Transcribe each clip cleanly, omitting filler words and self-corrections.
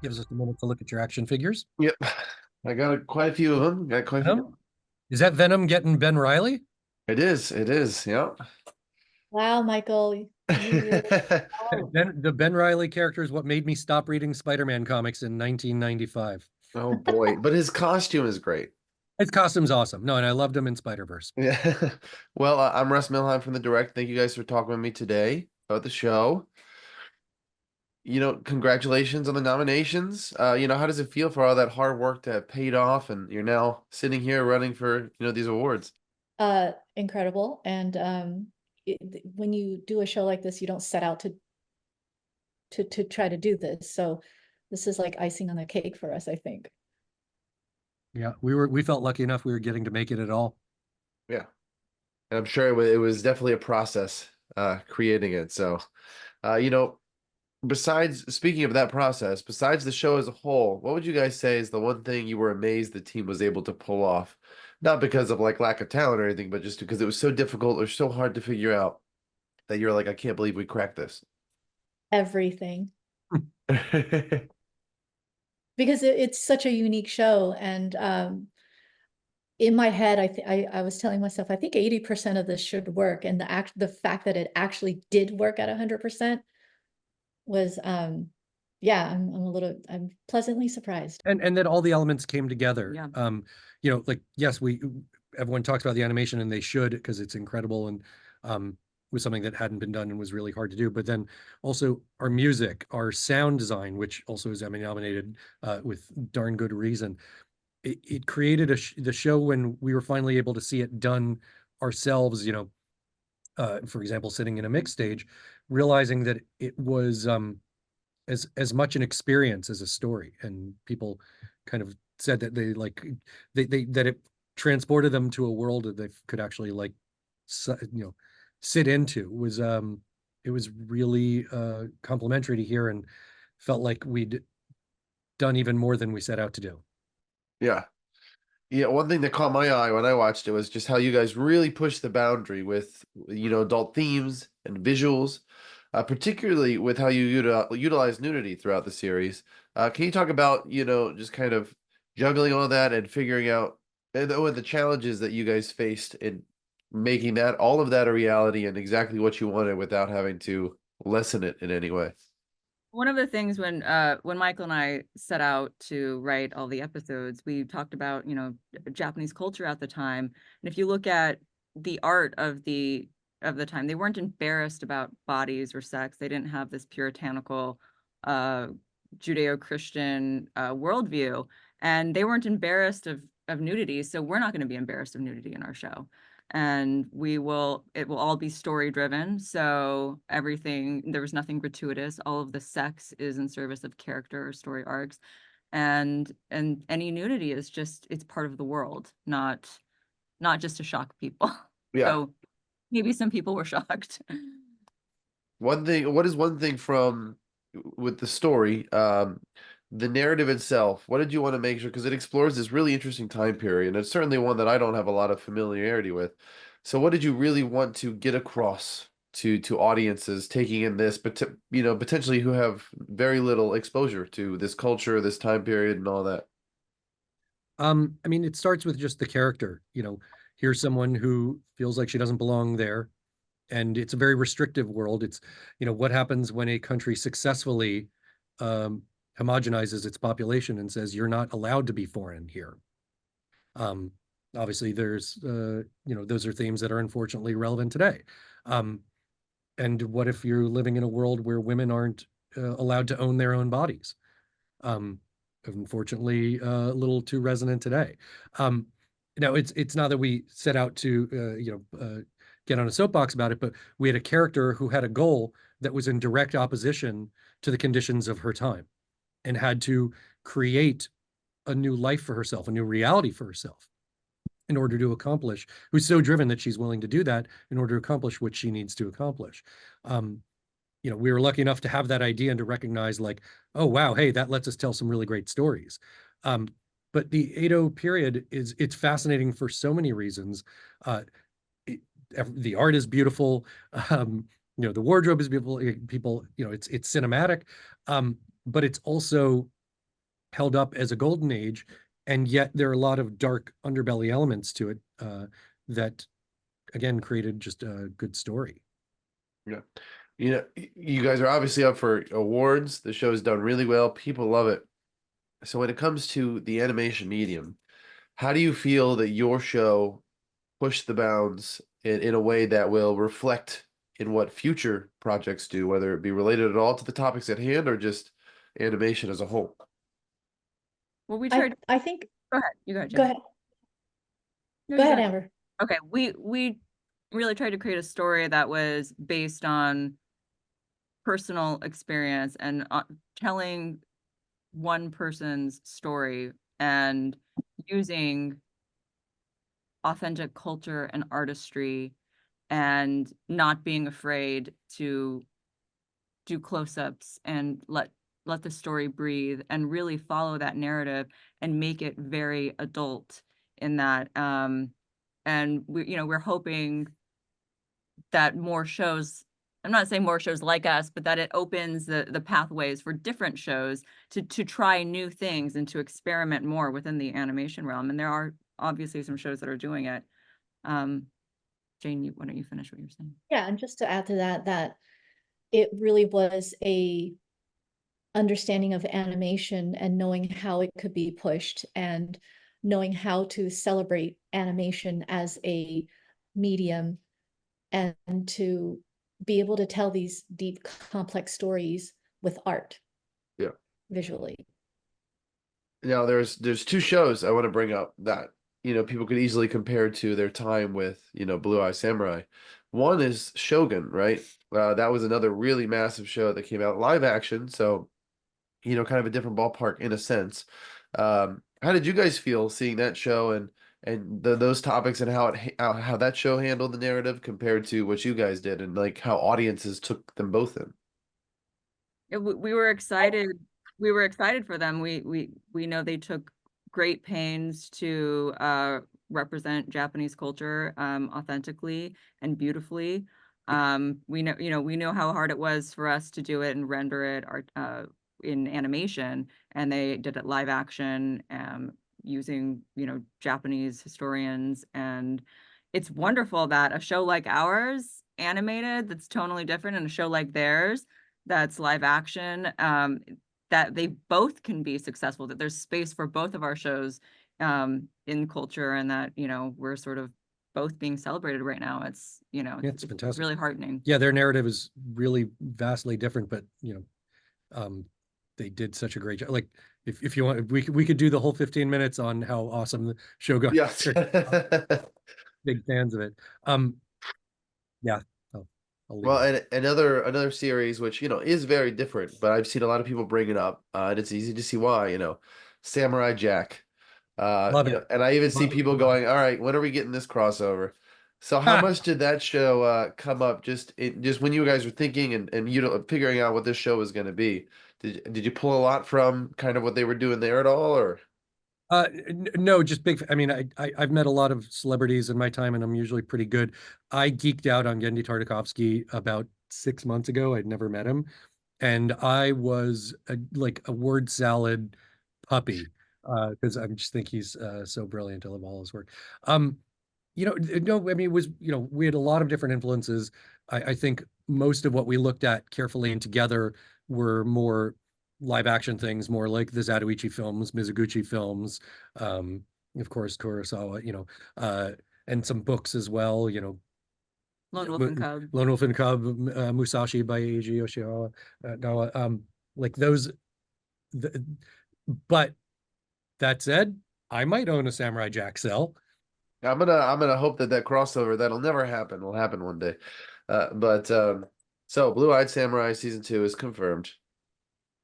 Gives us a minute to look at your action figures. Yep. I got quite a few of them. Got quite a few. Venom? Is that Venom getting Ben Riley? It is. It is. Yep. Wow, Michael, you really oh, The Ben Riley character is what made me stop reading Spider-Man comics in 1995. Oh boy. But his costume is great. His costume's awesome. No, and I loved him in Spider-Verse. Yeah. Well, I'm Russ Milheim from the Direct. Thank you guys for talking with me today about the show. Congratulations on the nominations. How does it feel for all that hard work to have paid off and you're now sitting here running for, these awards? incredible. And when you do a show like this, you don't set out to try to do this. So this is like icing on the cake for us, I think. Yeah, we felt lucky enough we were getting to make it at all. Yeah. And I'm sure it was definitely a process creating it. So, besides speaking of that process, besides the show as a whole, what would you guys say is the one thing you were amazed the team was able to pull off? Not because of like lack of talent or anything, but just because it was so difficult or so hard to figure out that you're like, I can't believe we cracked this. Everything. Because it's such a unique show. And in my head, I was telling myself, I think 80% of this should work. And the fact that it actually did work at 100% was yeah, I'm pleasantly surprised. And that all the elements came together. Yeah. Like, yes, everyone talks about the animation and they should, because it's incredible and was something that hadn't been done and was really hard to do. But then also our music, our sound design, which also is Emmy nominated with darn good reason. It created the show when we were finally able to see it done ourselves, for example, sitting in a mix stage, realizing that it was as much an experience as a story. And people kind of said that that it transported them to a world that they could actually sit into. It was really complimentary to hear, and felt like we'd done even more than we set out to do. Yeah. Yeah, one thing that caught my eye when I watched it was just how you guys really pushed the boundary with, adult themes and visuals, particularly with how you utilize nudity throughout the series. Can you talk about, just kind of juggling all that and figuring out the challenges that you guys faced in making all of that a reality and exactly what you wanted without having to lessen it in any way? One of the things when Michael and I set out to write all the episodes, we talked about, Japanese culture at the time. And if you look at the art of the time, they weren't embarrassed about bodies or sex. They didn't have this puritanical Judeo-Christian worldview, and they weren't embarrassed of nudity. So we're not going to be embarrassed of nudity in our show. And it will all be story driven. So there was nothing gratuitous. All of the sex is in service of character or story arcs. And any nudity is it's part of the world, not just to shock people. Yeah. So maybe some people were shocked. What is one thing with the story, the narrative itself, what did you want to make sure? Because it explores this really interesting time period, and it's certainly one that I don't have a lot of familiarity with. So what did you really want to get across to audiences taking in this, but potentially who have very little exposure to this culture, this time period, and all that? I mean, it starts with just the character. Here's someone who feels like she doesn't belong there, and it's a very restrictive world. It's, what happens when a country successfully homogenizes its population and says you're not allowed to be foreign here. Obviously, there's those are themes that are unfortunately relevant today. And what if you're living in a world where women aren't allowed to own their own bodies? Unfortunately, a little too resonant today. It's not that we set out to get on a soapbox about it, but we had a character who had a goal that was in direct opposition to the conditions of her time, and had to create a new life for herself, a new reality for herself, in order to accomplish, who's so driven that she's willing to do that in order to accomplish what she needs to accomplish. We were lucky enough to have that idea and to recognize like, oh, wow, hey, that lets us tell some really great stories. But the Edo period it's fascinating for so many reasons. The art is beautiful. The wardrobe is beautiful. People, it's cinematic. But it's also held up as a golden age, and yet there are a lot of dark underbelly elements to it that, again, created just a good story. Yeah. You know, you guys are obviously up for awards. The show has done really well. People love it. So when it comes to the animation medium, how do you feel that your show pushed the bounds in a way that will reflect in what future projects do, whether it be related at all to the topics at hand or just animation as a whole? Well, we I tried. I think Go ahead. You go ahead, go Jen. ahead. No, Go you ahead, go ahead. Amber. Okay, we really tried to create a story that was based on personal experience and telling one person's story and using authentic culture and artistry and not being afraid to do close-ups and let the story breathe and really follow that narrative and make it very adult in that. And we're hoping that more shows, I'm not saying more shows like us, but that it opens the pathways for different shows to try new things and to experiment more within the animation realm. And there are obviously some shows that are doing it. Jane, why don't you finish what you're saying? Yeah, and just to add to that, that it really was a understanding of animation and knowing how it could be pushed and knowing how to celebrate animation as a medium and to be able to tell these deep, complex stories with art. Yeah. Visually. Now there's two shows I want to bring up that people could easily compare to their time with Blue Eye Samurai. One is Shogun, right? That was another really massive show that came out live action, so kind of a different ballpark in a sense. How did you guys feel seeing that show and those topics and how that show handled the narrative compared to what you guys did and like how audiences took them both in? We were excited. We were excited for them. We know they took great pains to represent Japanese culture authentically and beautifully. We know how hard it was for us to do it and render it in animation, and they did it live action using Japanese historians. And it's wonderful that a show like ours, animated, that's totally different, and a show like theirs that's live action, that they both can be successful, that there's space for both of our shows in culture, and that we're sort of both being celebrated right now. It's It's fantastic. really heartening. Yeah, their narrative is really vastly different, but they did such a great job. Like if you want, we could do the whole 15 minutes on how awesome the Shogun. Yes. Big fans of it. Yeah. I'll leave Well, it. and another series which is very different, but I've seen a lot of people bring it up, and it's easy to see why. Samurai Jack. Love it. And I even see Love it. people going, "All right, when are we getting this crossover?" So how much did that show come up just when you guys were thinking and figuring out what this show was going to be? Did you pull a lot from kind of what they were doing there at all, or? No, just big. I mean, I've met a lot of celebrities in my time, and I'm usually pretty good. I geeked out on Gendy Tartakovsky about 6 months ago. I'd never met him, and I was like a word salad puppy because I just think he's so brilliant. I love all his work. No, I mean, it was we had a lot of different influences. I think most of what we looked at carefully and together were more live action things, more like the Zatoichi films, Mizoguchi films, of course, Kurosawa, and some books as well, Lone Wolf and Cub. Lone Wolf and Cub, Musashi by Eiji Yoshikawa, like those. But that said, I might own a Samurai Jack cell. I'm gonna hope that crossover that'll never happen will happen one day. So Blue Eyed Samurai season 2 is confirmed.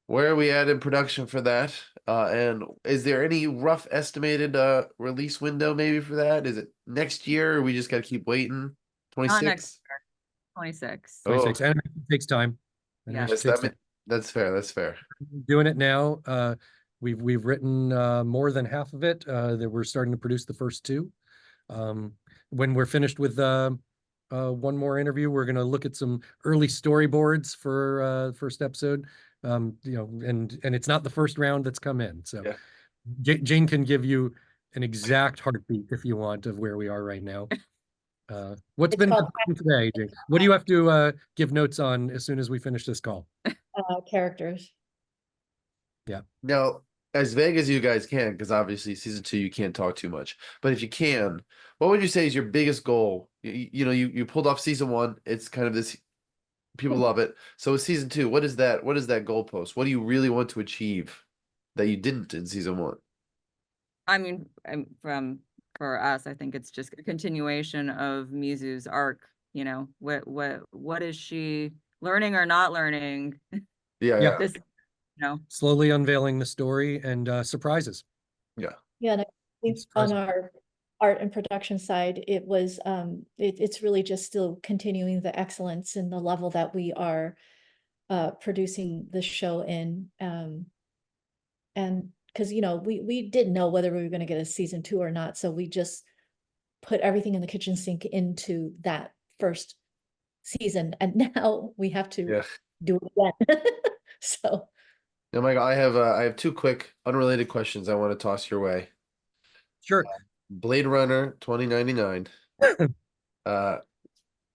Where are we at in production for that? And is there any rough estimated release window maybe for that? Is it next year or we just gotta keep waiting? 26? Next year. 26. 26. Oh. Animation takes time. Yeah. Animation takes time. That's fair. That's fair. Doing it now. We've written more than half of it. That we're starting to produce the first two. When we're finished with one more interview. We're going to look at some early storyboards for first episode. And it's not the first round that's come in. So Yeah. Jane can give you an exact heartbeat if you want of where we are right now. What's It's been called today, Jane? What do you have to give notes on as soon as we finish this call? characters. Now, as vague as you guys can, because obviously season 2 you can't talk too much. But if you can, what would you say is your biggest goal? You pulled off season 1. It's kind of this, people love it. So with season 2, what is that? What is that goalpost? What do you really want to achieve that you didn't in season 1? I mean, for us, I think it's just a continuation of Mizu's arc. What is she learning or not learning? Yeah. This, Slowly unveiling the story and surprises. Yeah, and I think on our art and production side, it was it's really just still continuing the excellence in the level that we are producing the show in. And because we didn't know whether we were going to get a season 2 or not, so we just put everything in the kitchen sink into that first season, and now we have to do it again. So Now, Michael, I have 2 quick unrelated questions I want to toss your way. Sure. Bladerunner 2099.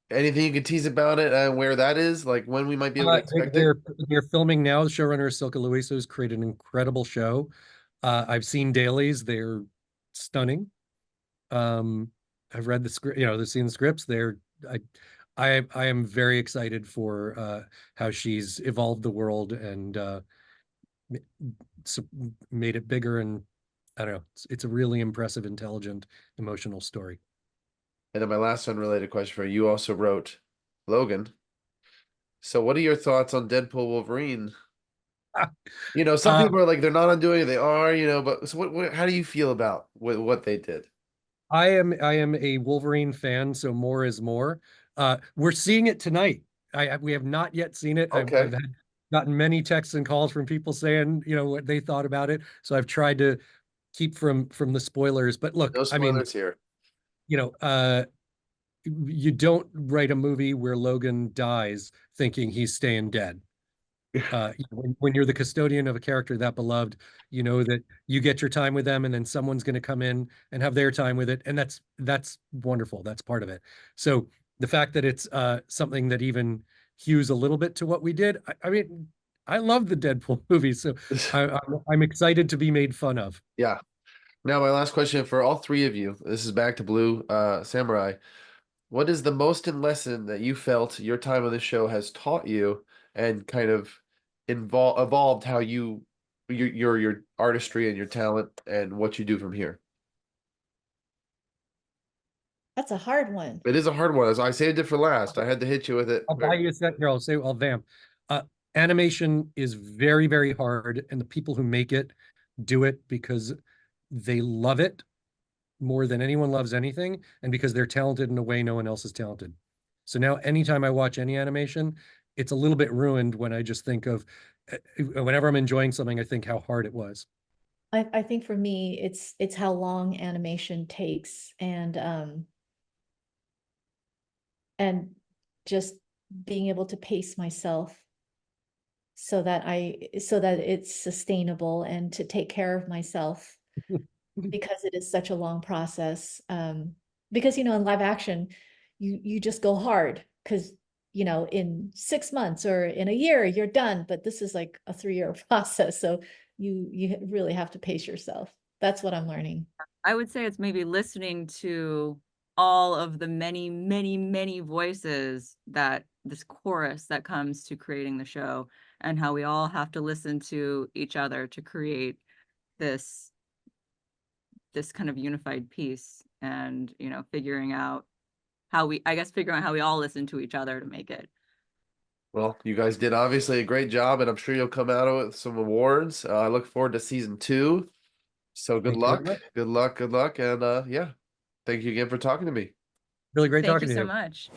Anything you could tease about it and where that is, like when we might be able to expect it? They're filming now. The showrunner Silke Luisa has created an incredible show. I've seen dailies; they're stunning. I've read the script. I've seen the scripts. I am very excited for how she's evolved the world and made it bigger. And I don't know. It's a really impressive, intelligent, emotional story. And then my last unrelated question for you also wrote Logan. So what are your thoughts on Deadpool Wolverine? Some people are like, they're not undoing it, they are, but so how do you feel about what they did? I am a Wolverine fan, so more is more. We're seeing it tonight. We have not yet seen it. Okay. I've gotten many texts and calls from people saying, what they thought about it. So I've tried to keep from the spoilers. But look, No spoilers here. You don't write a movie where Logan dies thinking he's staying dead. When you're the custodian of a character that beloved, you know that you get your time with them, and then someone's going to come in and have their time with it, and that's wonderful. That's part of it. So the fact that it's something that even hews a little bit to what we did, I mean, I love the Deadpool movie, so I'm excited to be made fun of. Yeah. Now my last question for all 3 of you. This is back to Blue Samurai. What is the most lesson that you felt your time on this show has taught you and kind of evolved how your artistry and your talent and what you do from here? that's a hard one. It is a hard one. I saved it for last. I had to hit you with it. I'll buy you a set here. I'll vamp. Animation is very, very hard, and the people who make it do it because they love it more than anyone loves anything, and because they're talented in a way no one else is talented. So now anytime I watch any animation, it's a little bit ruined when I just think of, whenever I'm enjoying something, I think how hard it was. I think for me, it's how long animation takes, and just being able to pace myself so that it's sustainable, and to take care of myself because it is such a long process. Because in live action, you just go hard because in 6 months or in a year you're done, but this is like a 3-year process, so you really have to pace yourself. That's what I'm learning. I would say it's maybe listening to all of the many, many, many voices, that this chorus that comes to creating the show, and how we all have to listen to each other to create this kind of unified piece, and figuring out how we all listen to each other to make it. Well, you guys did obviously a great job, and I'm sure you'll come out with some awards. I look forward to season 2. So good luck. Good luck, and yeah. Thank you again for talking to me. Really great Thank talking you to so you. much.